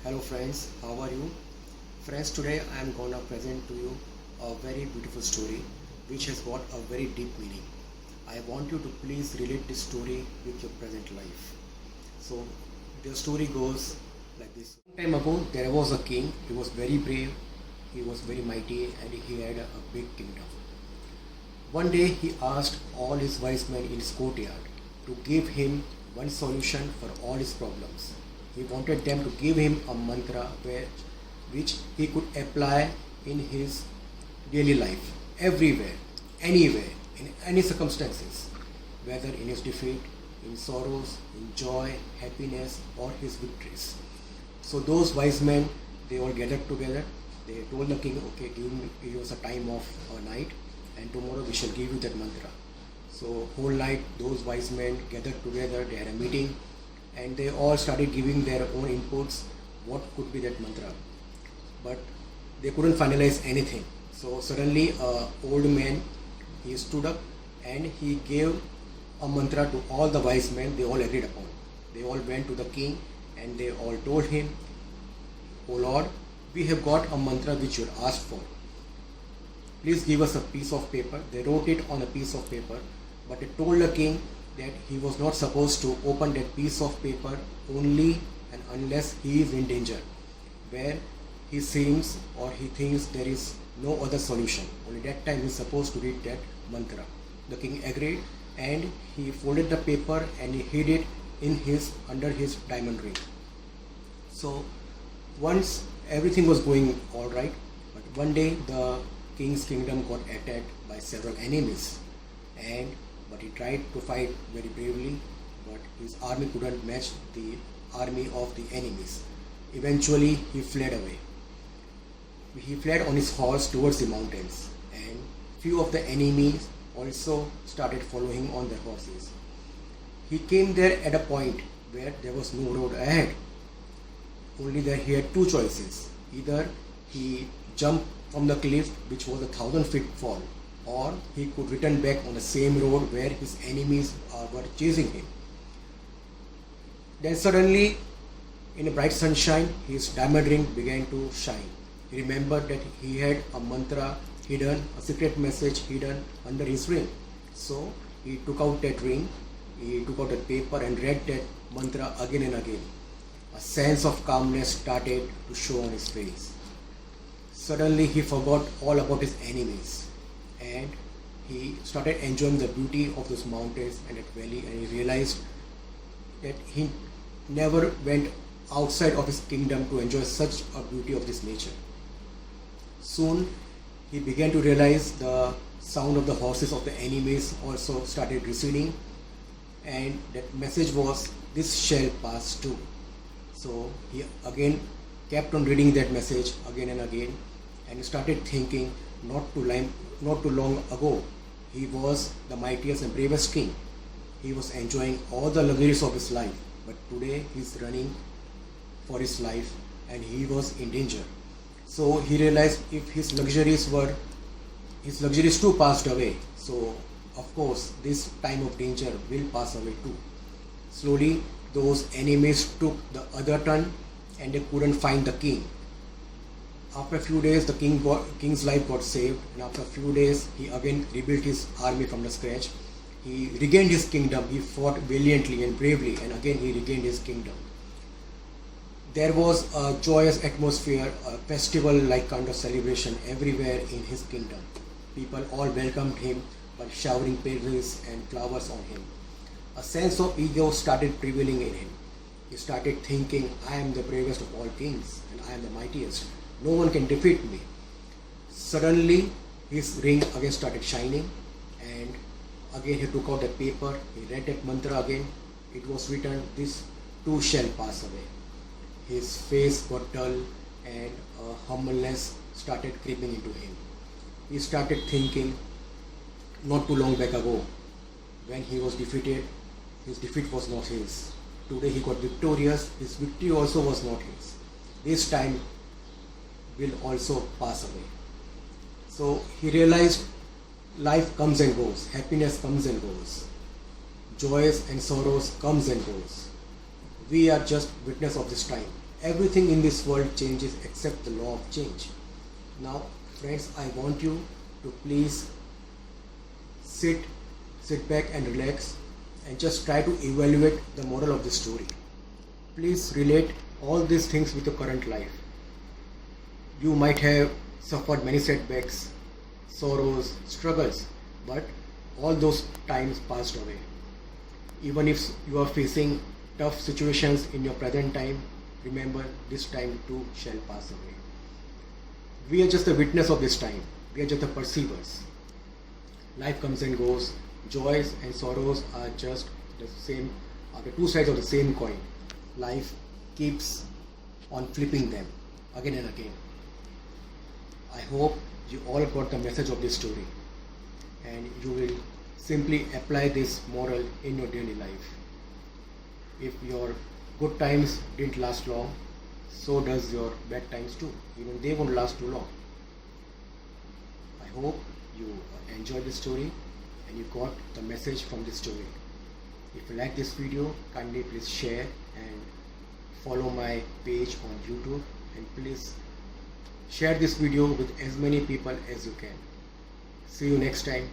Hello friends, how are you? Friends, today I am gonna present to you a very beautiful story which has got a very deep meaning. I want you to please relate this story with your present life. So the story goes like this. Some time ago there was a king. He was very brave, he was very mighty, and he had a big kingdom. One day he asked all his wise men in his courtyard to give him one solution for all his problems. He wanted them to give him a mantra which he could apply in his daily life, everywhere, anywhere, in any circumstances, whether in his defeat, in sorrows, in joy, happiness, or his victories. So those wise men, they all gathered together. They told the king, okay, give us a time of a night, and tomorrow we shall give you that mantra. So whole night those wise men gathered together, they had a meeting, and they all started giving their own inputs, what could be that mantra. But they couldn't finalize anything. So suddenly a old man, he stood up and he gave a mantra to all the wise men they all agreed upon. They all went to the king and they all told him, "O Lord, we have got a mantra which you had asked for. Please give us a piece of paper." They wrote it on a piece of paper, but they told the king that he was not supposed to open that piece of paper only and unless he is in danger, where he seems or he thinks there is no other solution. Only that time he is supposed to read that mantra. The king agreed and he folded the paper and he hid it in under his diamond ring. So once everything was going all right, but one day the king's kingdom got attacked by several enemies, but he tried to fight very bravely, but his army couldn't match the army of the enemies. Eventually he fled away. He fled on his horse towards the mountains, and few of the enemies also started following on their horses. He came there at a point where there was no road ahead. Only that he had two choices. Either he jumped from the cliff, which was 1,000 feet fall, or he could return back on the same road where his enemies were chasing him. Then suddenly, in a bright sunshine, his diamond ring began to shine. He remembered that he had a mantra hidden, a secret message hidden under his ring. So he took out that ring, he took out that paper and read that mantra again and again. A sense of calmness started to show on his face. Suddenly he forgot all about his enemies and he started enjoying the beauty of those mountains and that valley, and he realized that he never went outside of his kingdom to enjoy such a beauty of this nature. Soon he began to realize the sound of the horses of the enemies also started receding, and that message was, "This shall pass too." So he again kept on reading that message again and again, and he started thinking, not too long ago, he was the mightiest and bravest king. He was enjoying all the luxuries of his life, but today he is running for his life and he was in danger. So he realized if his luxuries too passed away, so of course this time of danger will pass away too. Slowly those enemies took the other turn and they couldn't find the king. After a few days the king's life got saved, and after a few days he again rebuilt his army from the scratch. He regained his kingdom, he fought valiantly and bravely, and again he regained his kingdom. There was a joyous atmosphere, a festival-like kind of celebration everywhere in his kingdom. People all welcomed him by showering praises and flowers on him. A sense of ego started prevailing in him. He started thinking, "I am the bravest of all kings and I am the mightiest. No one can defeat me." Suddenly his ring again started shining, and again he took out the paper, he read that mantra again. It was written, "This too shall pass away." His face got dull and a humbleness started creeping into him. He started thinking, not too long back ago, when he was defeated, his defeat was not his. Today he got victorious, his victory also was not his. This time will also pass away. So he realized life comes and goes, happiness comes and goes, joys and sorrows comes and goes. We are just witness of this time. Everything in this world changes except the law of change. Now, friends, I want you to please sit back and relax and just try to evaluate the moral of the story. Please relate all these things with your current life. You might have suffered many setbacks, sorrows, struggles, but all those times passed away. Even if you are facing tough situations in your present time, remember this time too shall pass away. We are just the witness of this time. We are just the perceivers. Life comes and goes. Joys and sorrows are just the two sides of the same coin. Life keeps on flipping them again and again. I hope you all got the message of this story and you will simply apply this moral in your daily life. If your good times didn't last long, so does your bad times too. Even they won't last too long. I hope you enjoyed this story and you got the message from this story. If you like this video, kindly please share and follow my page on YouTube, and please share this video with as many people as you can. See you next time.